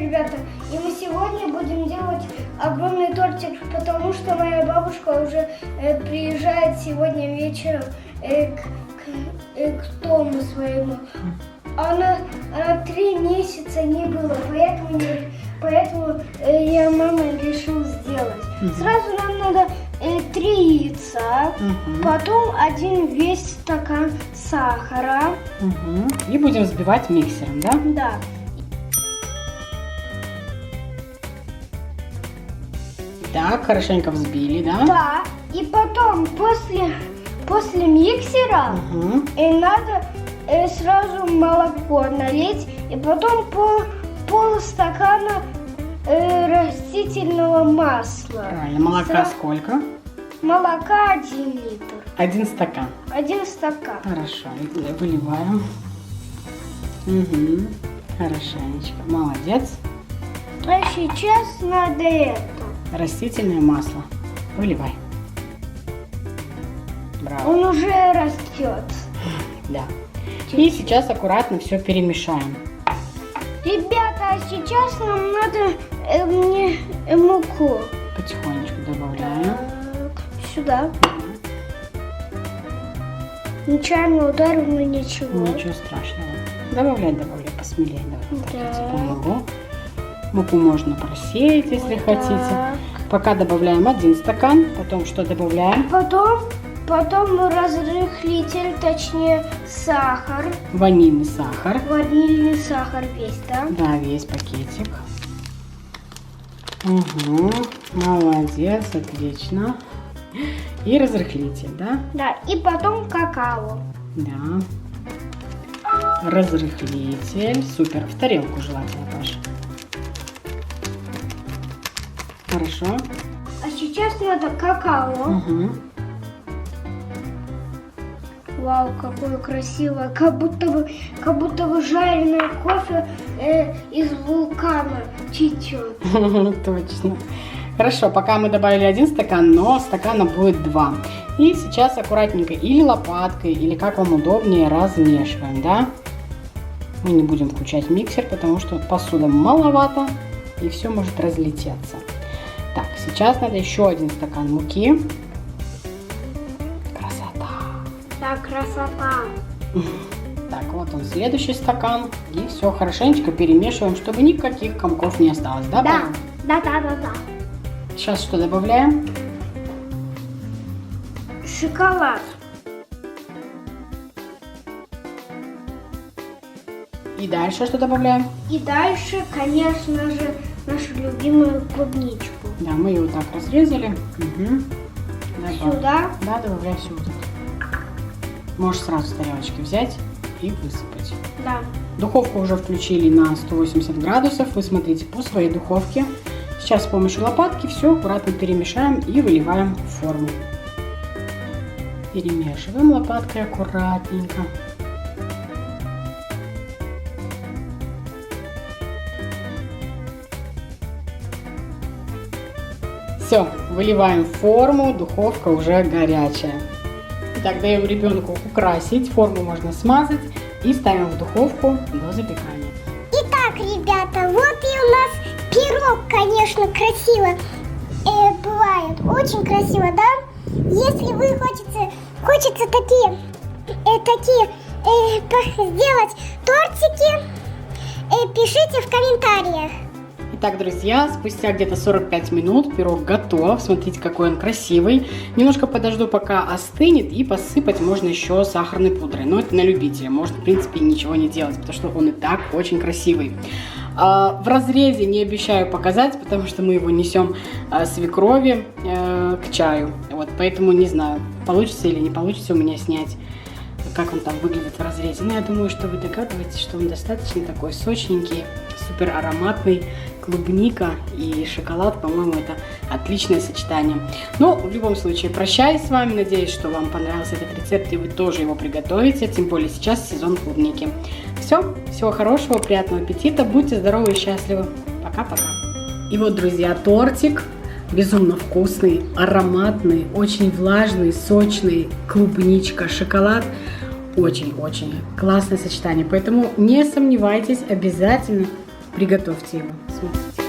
ребята, и мы сегодня будем делать огромный тортик, потому что моя бабушка уже приезжает сегодня вечером к дому своему. Она 3 месяца не было, поэтому я мама решил сделать. Сразу нам надо 3 яйца, потом 1 весь стакан сахара. И будем взбивать миксером, да? Да. Так, хорошенько взбили, да? Да. И потом после миксера надо сразу молоко налить, и потом полстакана растительного масла. Правильно. Молока сколько? Молока 1 литр. 1 стакан. 1 стакан. Хорошо. Выливаем. Хорошенечко. Молодец. А сейчас надо это. Растительное масло. Выливай. Браво. Он уже растет. Да. И сейчас аккуратно все перемешаем. Ребята, а сейчас нам надо муку. Потихонечку добавляем. Сюда. Нечаянно ударил, но ничего. Ничего страшного. Добавляй, посмелее. Давай. Да. Помогу. Муку можно просеять, если Вот хотите. так. Пока добавляем 1 стакан. Потом что добавляем? Потом разрыхлитель, точнее сахар. Ванильный сахар. Ванильный сахар весь, да? Да, весь пакетик. Молодец, отлично. И разрыхлитель, да? Да, и потом какао. Да. Разрыхлитель. Супер. В тарелку желательно, Паша. Хорошо. А сейчас надо какао. Вау, какое красивое. Как будто бы жареное кофе из вулкана течет. Точно. Хорошо, пока мы добавили 1 стакан, но стакана будет 2. И сейчас аккуратненько или лопаткой, или как вам удобнее, размешиваем, да? Мы не будем включать миксер, потому что посуда маловато, и все может разлететься. Так, сейчас надо еще 1 стакан муки. Красота. Да, красота. Так, вот он, следующий стакан. И все хорошенечко перемешиваем, чтобы никаких комков не осталось, да? Да, Павел? да. Сейчас что добавляем? Шоколад. И дальше что добавляем? И дальше, конечно же, нашу любимую клубничку. Да, мы ее вот так разрезали. Сюда. Да, добавляй сюда. Можешь сразу с тарелочки взять и высыпать. Да. Духовку уже включили на 180 градусов. Вы смотрите по своей духовке. Сейчас с помощью лопатки все аккуратно перемешаем и выливаем в форму. Перемешиваем лопаткой аккуратненько. Все, выливаем в форму, духовка уже горячая. Итак, даем ребенку украсить, форму можно смазать и ставим в духовку до запекания. Итак, ребята, вот и у нас пирог, конечно, красиво бывает, очень красиво, да? Если вы хочется такие сделать тортики, пишите в комментариях. Итак, друзья, спустя где-то 45 минут пирог готов. Смотрите, какой он красивый. Немножко подожду, пока остынет, и посыпать можно еще сахарной пудрой. Но это на любителя. Можно, в принципе, ничего не делать, потому что он и так очень красивый. В разрезе не обещаю показать, потому что мы его несем свекрови к чаю. Вот, поэтому не знаю, получится или не получится у меня снять, как он там выглядит в разрезе. Но я думаю, что вы догадываетесь, что он достаточно такой сочненький, супер ароматный. Клубника и шоколад, по-моему, это отличное сочетание. Но в любом случае прощаюсь с вами. Надеюсь, что вам понравился этот рецепт и вы тоже его приготовите. Тем более сейчас сезон клубники. Все, всего хорошего, приятного аппетита. Будьте здоровы и счастливы. Пока-пока. И вот, друзья, тортик. Безумно вкусный, ароматный, очень влажный, сочный. Клубничка, шоколад. Очень-очень классное сочетание. Поэтому не сомневайтесь, обязательно приготовьте его. Смотрите.